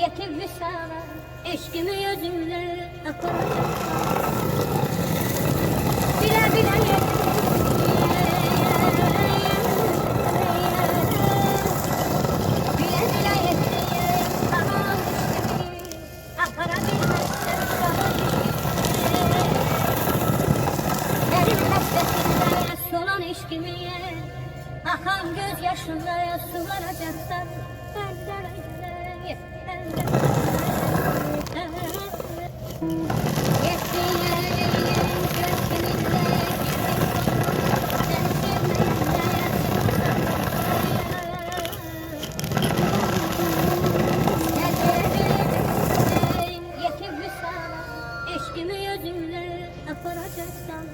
yetib vüsala, eşkimi özümle aparacağım. Bile bile yetib, bile bile yetib, tamam eşkimi aparabilmezsem benim hasretimde solan eşkimi akan gözyaşımla sulanacaksan Eşkimi özümle aparacaksan